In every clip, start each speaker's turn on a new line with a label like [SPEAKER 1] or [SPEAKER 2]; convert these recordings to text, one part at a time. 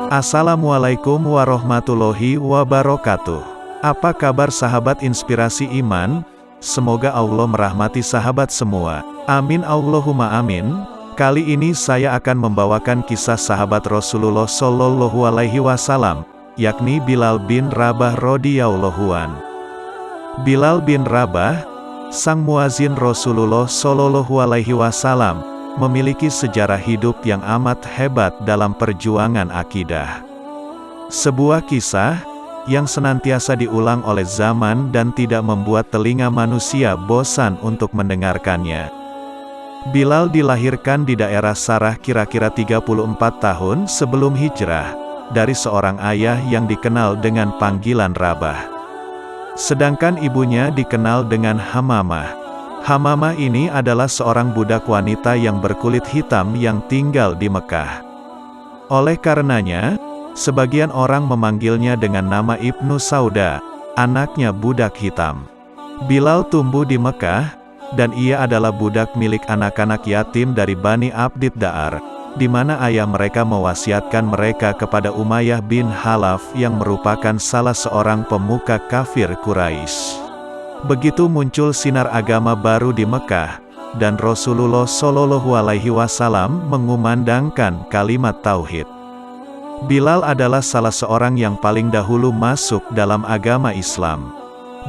[SPEAKER 1] Assalamualaikum warahmatullahi wabarakatuh. Apa kabar sahabat inspirasi iman? Semoga Allah merahmati sahabat semua. Amin Allahumma amin. Kali ini saya akan membawakan kisah sahabat Rasulullah Shallallahu Alaihi Wasallam, yakni Bilal bin Rabah radhiyallahu an. Bilal bin Rabah, sang muazin Rasulullah Shallallahu Alaihi Wasallam, memiliki sejarah hidup yang amat hebat dalam perjuangan akidah. Sebuah kisah yang senantiasa diulang oleh zaman dan tidak membuat telinga manusia bosan untuk mendengarkannya. Bilal dilahirkan di daerah Sarah kira-kira 34 tahun sebelum hijrah, dari seorang ayah yang dikenal dengan panggilan Rabah. Sedangkan ibunya dikenal dengan Hamamah. Hamamah ini adalah seorang budak wanita yang berkulit hitam yang tinggal di Mekah. Oleh karenanya, sebagian orang memanggilnya dengan nama Ibnu Sauda, anaknya budak hitam. Bilal tumbuh di Mekah, dan ia adalah budak milik anak-anak yatim dari Bani Abdid Da'ar, di mana ayah mereka mewasiatkan mereka kepada Umayyah bin Khalaf yang merupakan salah seorang pemuka kafir Quraisy. Begitu muncul sinar agama baru di Mekah, dan Rasulullah Shallallahu Alaihi Wasallam mengumandangkan kalimat tauhid. Bilal adalah salah seorang yang paling dahulu masuk dalam agama Islam.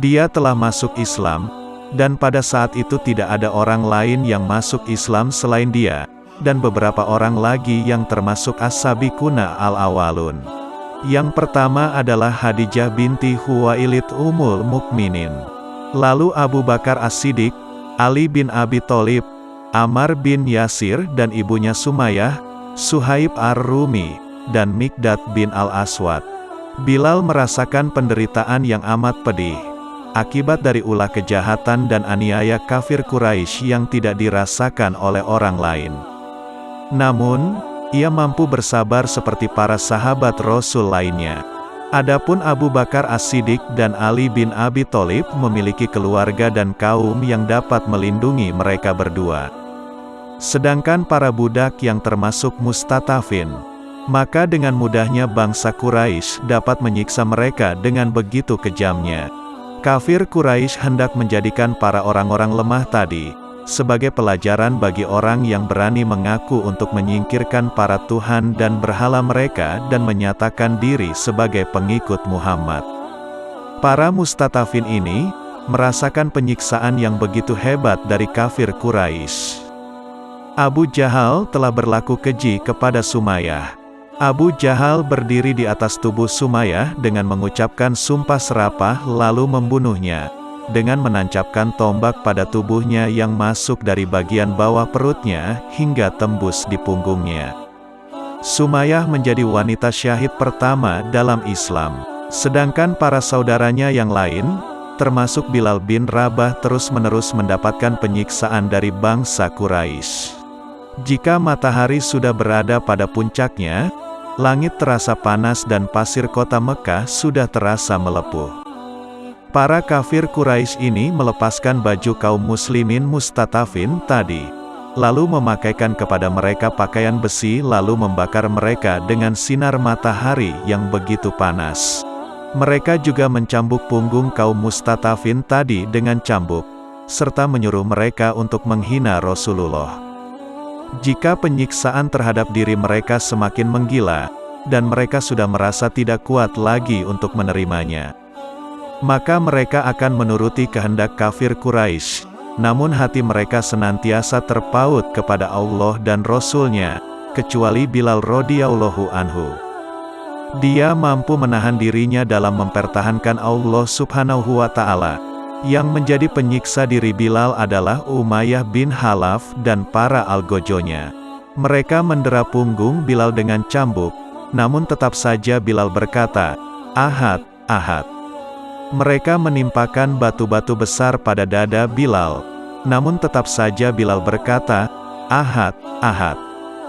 [SPEAKER 1] Dia telah masuk Islam, dan pada saat itu tidak ada orang lain yang masuk Islam selain dia, dan beberapa orang lagi yang termasuk as-sabiquna al-awwalun. Yang pertama adalah Khadijah binti Khuwailid Ummul Mukminin. Lalu Abu Bakar As-Siddiq, Ali bin Abi Thalib, Ammar bin Yasir dan ibunya Sumayyah, Suhaib ar-Rumi, dan Mikdad bin al-Aswad. Bilal merasakan penderitaan yang amat pedih, akibat dari ulah kejahatan dan aniaya kafir Quraisy yang tidak dirasakan oleh orang lain. Namun, ia mampu bersabar seperti para sahabat Rasul lainnya. Adapun Abu Bakar As-Siddiq dan Ali bin Abi Thalib memiliki keluarga dan kaum yang dapat melindungi mereka berdua. Sedangkan para budak yang termasuk mustatafin, maka dengan mudahnya bangsa Quraisy dapat menyiksa mereka dengan begitu kejamnya. Kafir Quraisy hendak menjadikan para orang-orang lemah tadi sebagai pelajaran bagi orang yang berani mengaku untuk menyingkirkan para tuhan dan berhala mereka dan menyatakan diri sebagai pengikut Muhammad. Para mustatafin ini merasakan penyiksaan yang begitu hebat dari kafir Quraisy. Abu Jahal telah berlaku keji kepada Sumayyah. Abu Jahal berdiri di atas tubuh Sumayyah dengan mengucapkan sumpah serapah lalu membunuhnya, dengan menancapkan tombak pada tubuhnya yang masuk dari bagian bawah perutnya hingga tembus di punggungnya. Sumayyah menjadi wanita syahid pertama dalam Islam. Sedangkan para saudaranya yang lain, termasuk Bilal bin Rabah, terus-menerus mendapatkan penyiksaan dari bangsa Quraisy. Jika matahari sudah berada pada puncaknya, langit terasa panas dan pasir kota Mekah sudah terasa melepuh. Para kafir Quraisy ini melepaskan baju kaum muslimin mustatafin tadi, lalu memakaikan kepada mereka pakaian besi lalu membakar mereka dengan sinar matahari yang begitu panas. Mereka juga mencambuk punggung kaum mustatafin tadi dengan cambuk, serta menyuruh mereka untuk menghina Rasulullah. Jika penyiksaan terhadap diri mereka semakin menggila, dan mereka sudah merasa tidak kuat lagi untuk menerimanya, maka mereka akan menuruti kehendak kafir Quraisy, namun hati mereka senantiasa terpaut kepada Allah dan Rasul-Nya, kecuali Bilal radhiyallahu anhu. Dia mampu menahan dirinya dalam mempertahankan Allah subhanahu wa ta'ala. Yang menjadi penyiksa diri Bilal adalah Umayyah bin Khalaf dan para algojonya. Mereka mendera punggung Bilal dengan cambuk, namun tetap saja Bilal berkata, "Ahad, Ahad." Mereka menimpakan batu-batu besar pada dada Bilal, namun tetap saja Bilal berkata, "Ahad, Ahad."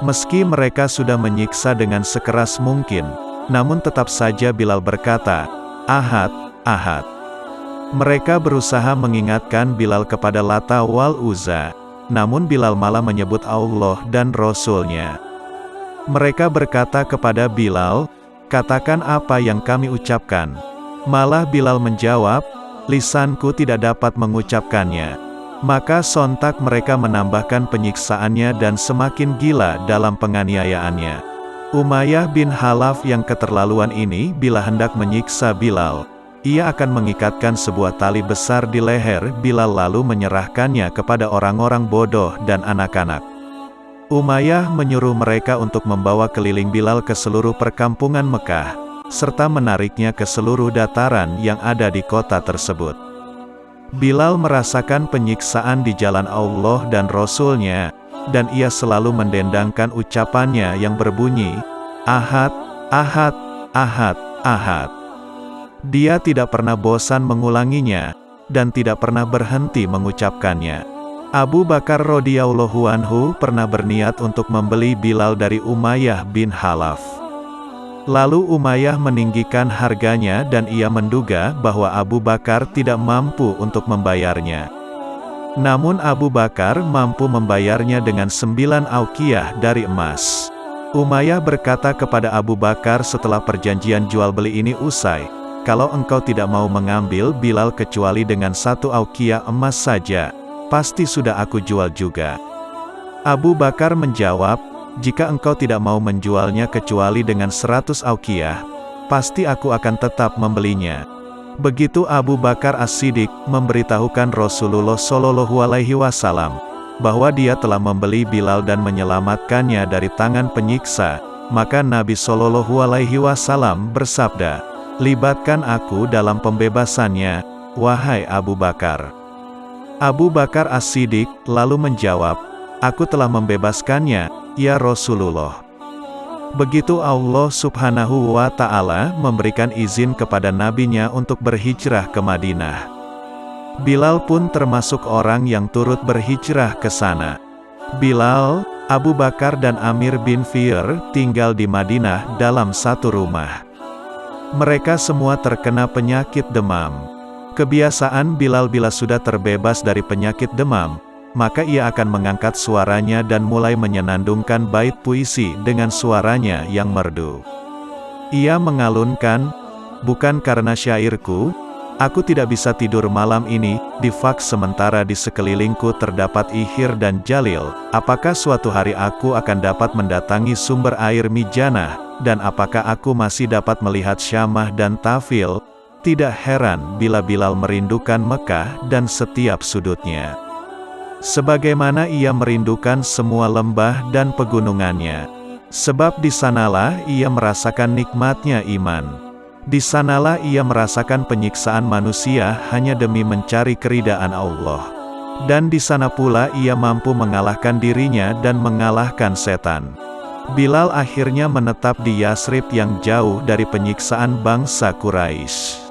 [SPEAKER 1] Meski mereka sudah menyiksa dengan sekeras mungkin, namun tetap saja Bilal berkata, "Ahad, Ahad." Mereka berusaha mengingatkan Bilal kepada Lata wal Uzza, namun Bilal malah menyebut Allah dan Rasul-Nya. Mereka berkata kepada Bilal, "Katakan apa yang kami ucapkan." Malah Bilal menjawab, "Lisanku tidak dapat mengucapkannya." Maka sontak mereka menambahkan penyiksaannya dan semakin gila dalam penganiayaannya. Umayyah bin Khalaf yang keterlaluan ini bila hendak menyiksa Bilal, ia akan mengikatkan sebuah tali besar di leher Bilal lalu menyerahkannya kepada orang-orang bodoh dan anak-anak. Umayyah menyuruh mereka untuk membawa keliling Bilal ke seluruh perkampungan Mekah, serta menariknya ke seluruh dataran yang ada di kota tersebut. Bilal merasakan penyiksaan di jalan Allah dan Rasul-Nya, dan ia selalu mendendangkan ucapannya yang berbunyi, "Ahad, Ahad, Ahad, Ahad." Dia tidak pernah bosan mengulanginya, dan tidak pernah berhenti mengucapkannya. Abu Bakar radhiyallahu anhu pernah berniat untuk membeli Bilal dari Umayyah bin Khalaf. Lalu Umayyah meninggikan harganya dan ia menduga bahwa Abu Bakar tidak mampu untuk membayarnya. Namun Abu Bakar mampu membayarnya dengan 9 auqiyah dari emas. Umayyah berkata kepada Abu Bakar setelah perjanjian jual beli ini usai, "Kalau engkau tidak mau mengambil Bilal kecuali dengan 1 auqiyah emas saja, pasti sudah aku jual juga." Abu Bakar menjawab, "Jika engkau tidak mau menjualnya kecuali dengan 100 auqiyah, pasti aku akan tetap membelinya." Begitu Abu Bakar As-Siddiq memberitahukan Rasulullah Shallallahu Alaihi Wasallam bahwa dia telah membeli Bilal dan menyelamatkannya dari tangan penyiksa, maka Nabi Shallallahu Alaihi Wasallam bersabda, "Libatkan aku dalam pembebasannya, wahai Abu Bakar." Abu Bakar As-Siddiq lalu menjawab, "Aku telah membebaskannya, ya Rasulullah." Begitu Allah Subhanahu wa Ta'ala memberikan izin kepada nabinya untuk berhijrah ke Madinah. Bilal pun termasuk orang yang turut berhijrah ke sana. Bilal, Abu Bakar dan Amir bin Fir tinggal di Madinah dalam satu rumah. Mereka semua terkena penyakit demam. Kebiasaan Bilal bila sudah terbebas dari penyakit demam, maka ia akan mengangkat suaranya dan mulai menyenandungkan bait puisi dengan suaranya yang merdu. Ia mengalunkan, "Bukan karena syairku, aku tidak bisa tidur malam ini, di fak sementara di sekelilingku terdapat Ihir dan Jalil, apakah suatu hari aku akan dapat mendatangi sumber air Mijanah, dan apakah aku masih dapat melihat Syamah dan Tafil?" Tidak heran bila Bilal merindukan Mekah dan setiap sudutnya. Sebagaimana ia merindukan semua lembah dan pegunungannya. Sebab di sanalah ia merasakan nikmatnya iman. Di sanalah ia merasakan penyiksaan manusia hanya demi mencari keridaan Allah. Dan di sana pula ia mampu mengalahkan dirinya dan mengalahkan setan. Bilal akhirnya menetap di Yasrib yang jauh dari penyiksaan bangsa Quraisy.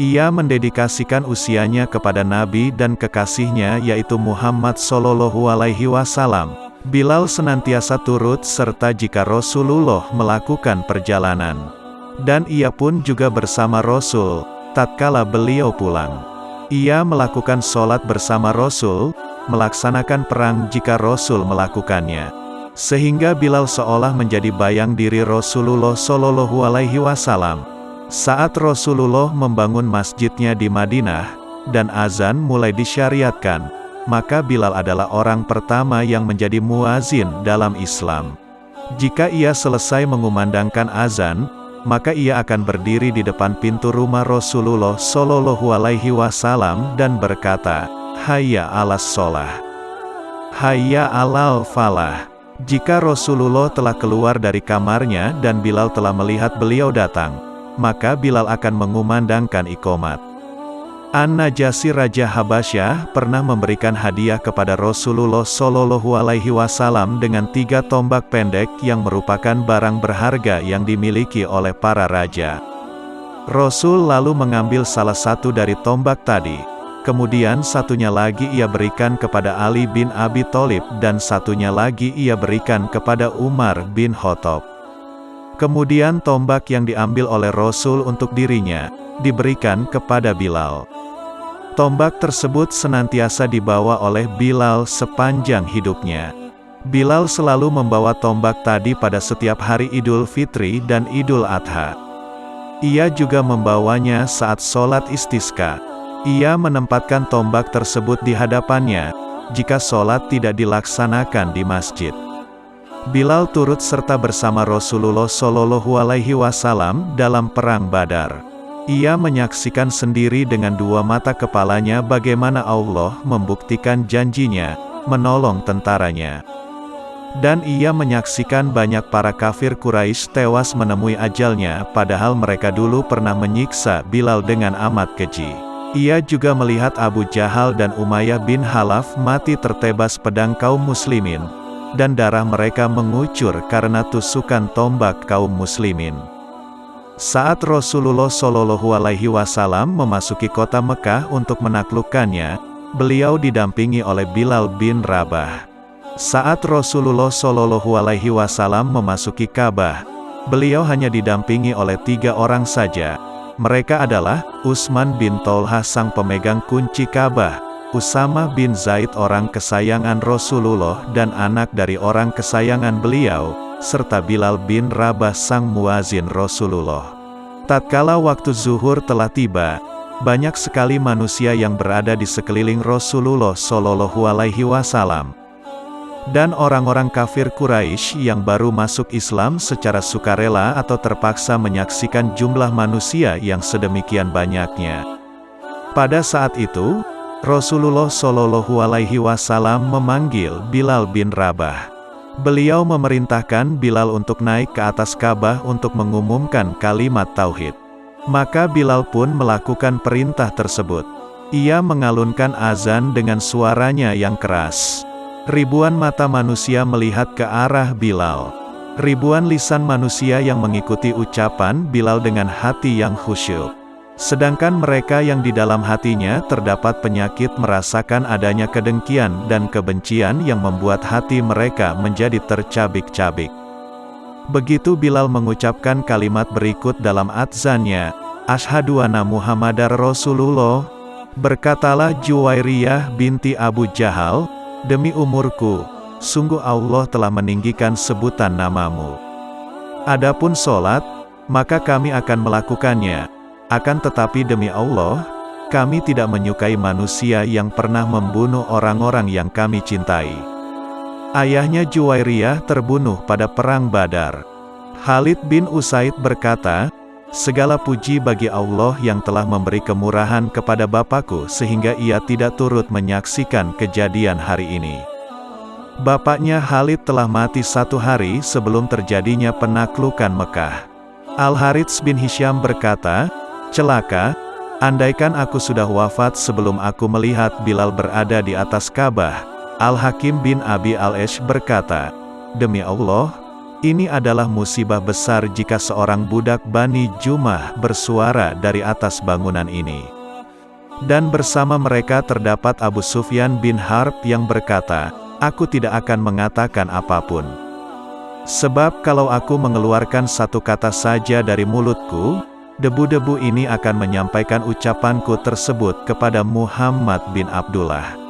[SPEAKER 1] Ia mendedikasikan usianya kepada Nabi dan kekasihnya yaitu Muhammad Shallallahu Alaihi Wasallam. Bilal senantiasa turut serta jika Rasulullah melakukan perjalanan. Dan ia pun juga bersama Rasul, tatkala beliau pulang. Ia melakukan sholat bersama Rasul, melaksanakan perang jika Rasul melakukannya. Sehingga Bilal seolah menjadi bayang diri Rasulullah Shallallahu Alaihi Wasallam. Saat Rasulullah membangun masjidnya di Madinah, dan azan mulai disyariatkan, maka Bilal adalah orang pertama yang menjadi muazin dalam Islam. Jika ia selesai mengumandangkan azan, maka ia akan berdiri di depan pintu rumah Rasulullah Shallallahu Alaihi Wasallam dan berkata, "Hayya 'alas sholah, hayya 'alal falah." Jika Rasulullah telah keluar dari kamarnya dan Bilal telah melihat beliau datang, maka Bilal akan mengumandangkan iqomat. An-Najasyi Raja Habasyah pernah memberikan hadiah kepada Rasulullah Shallallahu Alaihi Wasallam dengan 3 tombak pendek yang merupakan barang berharga yang dimiliki oleh para raja. Rasul lalu mengambil salah satu dari tombak tadi, kemudian satunya lagi ia berikan kepada Ali bin Abi Thalib dan satunya lagi ia berikan kepada Umar bin Khattab. Kemudian tombak yang diambil oleh Rasul untuk dirinya, diberikan kepada Bilal. Tombak tersebut senantiasa dibawa oleh Bilal sepanjang hidupnya. Bilal selalu membawa tombak tadi pada setiap hari Idul Fitri dan Idul Adha. Ia juga membawanya saat sholat istisqa. Ia menempatkan tombak tersebut di hadapannya, jika sholat tidak dilaksanakan di masjid. Bilal turut serta bersama Rasulullah Shallallahu Alaihi Wasallam dalam Perang Badar. Ia menyaksikan sendiri dengan dua mata kepalanya bagaimana Allah membuktikan janjinya, menolong tentaranya. Dan ia menyaksikan banyak para kafir Quraisy tewas menemui ajalnya, padahal mereka dulu pernah menyiksa Bilal dengan amat keji. Ia juga melihat Abu Jahal dan Umayyah bin Khalaf mati tertebas pedang kaum muslimin, dan darah mereka mengucur karena tusukan tombak kaum muslimin. Saat Rasulullah Shallallahu Alaihi Wasallam memasuki kota Mekah untuk menaklukkannya, beliau didampingi oleh Bilal bin Rabah. Saat Rasulullah Shallallahu Alaihi Wasallam memasuki Ka'bah, beliau hanya didampingi oleh 3 orang saja. Mereka adalah Utsman bin Tolhah sang pemegang kunci Ka'bah, Usamah bin Zaid orang kesayangan Rasulullah dan anak dari orang kesayangan beliau, serta Bilal bin Rabah sang muazin Rasulullah. Tatkala waktu zuhur telah tiba, banyak sekali manusia yang berada di sekeliling Rasulullah Shallallahu Alaihi Wasallam. Dan orang-orang kafir Quraisy yang baru masuk Islam secara sukarela atau terpaksa menyaksikan jumlah manusia yang sedemikian banyaknya. Pada saat itu, Rasulullah Shallallahu Alaihi Wasallam memanggil Bilal bin Rabah. Beliau memerintahkan Bilal untuk naik ke atas Ka'bah untuk mengumumkan kalimat tauhid. Maka Bilal pun melakukan perintah tersebut. Ia mengalunkan azan dengan suaranya yang keras. Ribuan mata manusia melihat ke arah Bilal. Ribuan lisan manusia yang mengikuti ucapan Bilal dengan hati yang khusyuk. Sedangkan mereka yang di dalam hatinya terdapat penyakit merasakan adanya kedengkian dan kebencian yang membuat hati mereka menjadi tercabik-cabik. Begitu Bilal mengucapkan kalimat berikut dalam adzannya, "Asyhadu anna Muhammadar Rasulullah," berkatalah Juwairiyah binti Abu Jahal, "Demi umurku, sungguh Allah telah meninggikan sebutan namamu. Adapun sholat, maka kami akan melakukannya. Akan tetapi demi Allah, kami tidak menyukai manusia yang pernah membunuh orang-orang yang kami cintai." Ayahnya Juwairiyah terbunuh pada Perang Badar. Khalid bin Usaid berkata, "Segala puji bagi Allah yang telah memberi kemurahan kepada bapakku sehingga ia tidak turut menyaksikan kejadian hari ini." Bapaknya Khalid telah mati 1 hari sebelum terjadinya penaklukan Mekah. Al-Harits bin Hisham berkata, "Celaka, andaikan aku sudah wafat sebelum aku melihat Bilal berada di atas Ka'bah." Al-Hakim bin Abi Al-Esh berkata, "Demi Allah, ini adalah musibah besar jika seorang budak Bani Jumah bersuara dari atas bangunan ini." Dan bersama mereka terdapat Abu Sufyan bin Harb yang berkata, "Aku tidak akan mengatakan apapun. Sebab kalau aku mengeluarkan satu kata saja dari mulutku, debu-debu ini akan menyampaikan ucapanku tersebut kepada Muhammad bin Abdullah."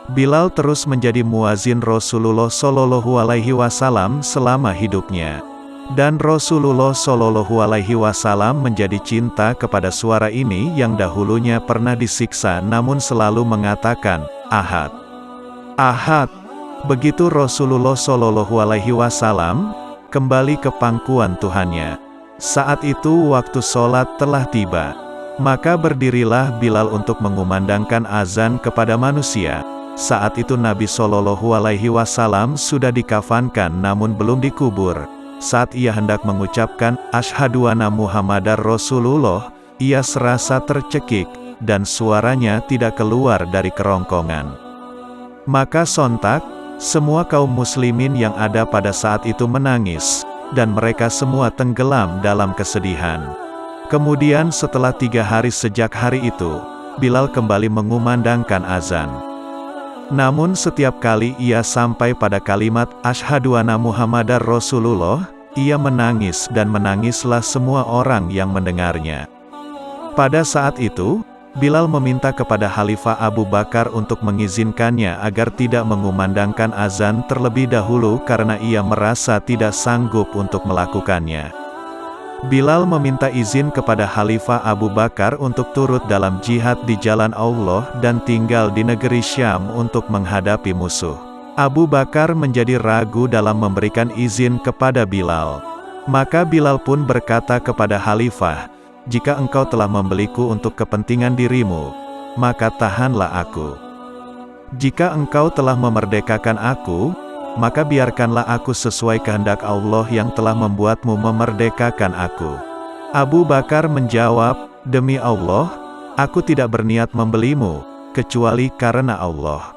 [SPEAKER 1] Bilal terus menjadi muazin Rasulullah Shallallahu Alaihi Wasallam selama hidupnya. Dan Rasulullah Shallallahu Alaihi Wasallam menjadi cinta kepada suara ini yang dahulunya pernah disiksa namun selalu mengatakan, "Ahad, Ahad." Begitu Rasulullah Shallallahu Alaihi Wasallam kembali ke pangkuan Tuhannya. Saat itu waktu sholat telah tiba. Maka berdirilah Bilal untuk mengumandangkan azan kepada manusia. Saat itu Nabi Shallallahu Alaihi Wasallam sudah dikafankan namun belum dikubur. Saat ia hendak mengucapkan "Asyhadu anna Muhammadar Rasulullah", ia serasa tercekik, dan suaranya tidak keluar dari kerongkongan. Maka sontak, semua kaum muslimin yang ada pada saat itu menangis, dan mereka semua tenggelam dalam kesedihan. Kemudian setelah 3 hari sejak hari itu, Bilal kembali mengumandangkan azan. Namun setiap kali ia sampai pada kalimat "Asyhadu anna Muhammadar Rasulullah", ia menangis dan menangislah semua orang yang mendengarnya. Pada saat itu, Bilal meminta kepada Khalifah Abu Bakar untuk mengizinkannya agar tidak mengumandangkan azan terlebih dahulu karena ia merasa tidak sanggup untuk melakukannya. Bilal meminta izin kepada Khalifah Abu Bakar untuk turut dalam jihad di jalan Allah dan tinggal di negeri Syam untuk menghadapi musuh. Abu Bakar menjadi ragu dalam memberikan izin kepada Bilal. Maka Bilal pun berkata kepada Khalifah, "Jika engkau telah membeliku untuk kepentingan dirimu, maka tahanlah aku. Jika engkau telah memerdekakan aku, maka biarkanlah aku sesuai kehendak Allah yang telah membuatmu memerdekakan aku." Abu Bakar menjawab, "Demi Allah, aku tidak berniat membelimu, kecuali karena Allah.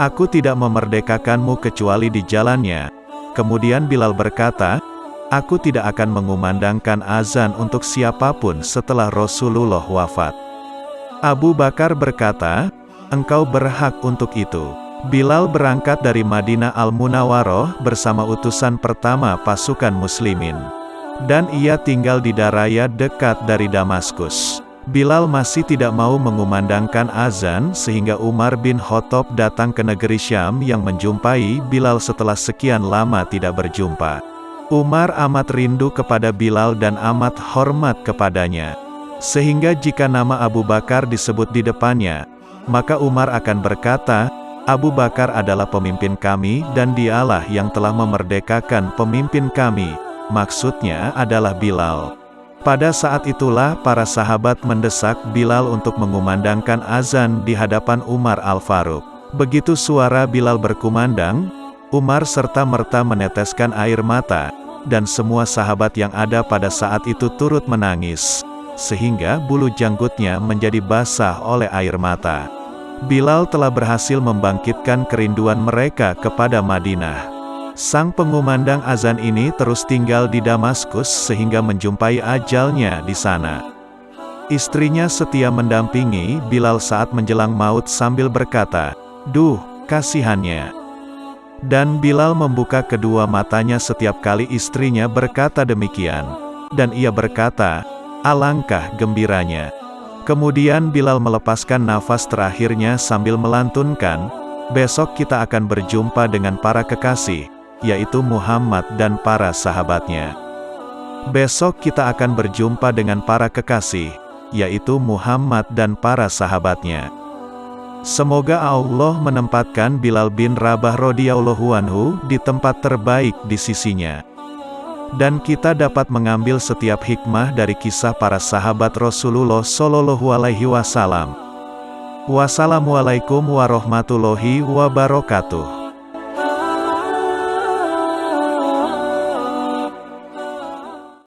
[SPEAKER 1] Aku tidak memerdekakanmu kecuali di jalannya." Kemudian Bilal berkata, "Aku tidak akan mengumandangkan azan untuk siapapun setelah Rasulullah wafat." Abu Bakar berkata, "Engkau berhak untuk itu." Bilal berangkat dari Madinah Al-Munawwaroh bersama utusan pertama pasukan muslimin. Dan ia tinggal di Daraya dekat dari Damaskus. Bilal masih tidak mau mengumandangkan azan sehingga Umar bin Khattab datang ke negeri Syam yang menjumpai Bilal setelah sekian lama tidak berjumpa. Umar amat rindu kepada Bilal dan amat hormat kepadanya. Sehingga jika nama Abu Bakar disebut di depannya, maka Umar akan berkata, "Abu Bakar adalah pemimpin kami dan dialah yang telah memerdekakan pemimpin kami." Maksudnya adalah Bilal. Pada saat itulah para sahabat mendesak Bilal untuk mengumandangkan azan di hadapan Umar Al-Faruq. Begitu suara Bilal berkumandang, Umar serta-merta meneteskan air mata, dan semua sahabat yang ada pada saat itu turut menangis, sehingga bulu janggutnya menjadi basah oleh air mata. Bilal telah berhasil membangkitkan kerinduan mereka kepada Madinah. Sang pengumandang azan ini terus tinggal di Damaskus sehingga menjumpai ajalnya di sana. Istrinya setia mendampingi Bilal saat menjelang maut sambil berkata, "Duh, kasihannya." Dan Bilal membuka kedua matanya setiap kali istrinya berkata demikian. Dan ia berkata, "Alangkah gembiranya." Kemudian Bilal melepaskan nafas terakhirnya sambil melantunkan, "Besok kita akan berjumpa dengan para kekasih, yaitu Muhammad dan para sahabatnya. Besok kita akan berjumpa dengan para kekasih, yaitu Muhammad dan para sahabatnya." Semoga Allah menempatkan Bilal bin Rabah radhiyallahu anhu di tempat terbaik di sisinya. Dan kita dapat mengambil setiap hikmah dari kisah para sahabat Rasulullah Shallallahu Alaihi Wasallam. Wassalamualaikum warahmatullahi wabarakatuh.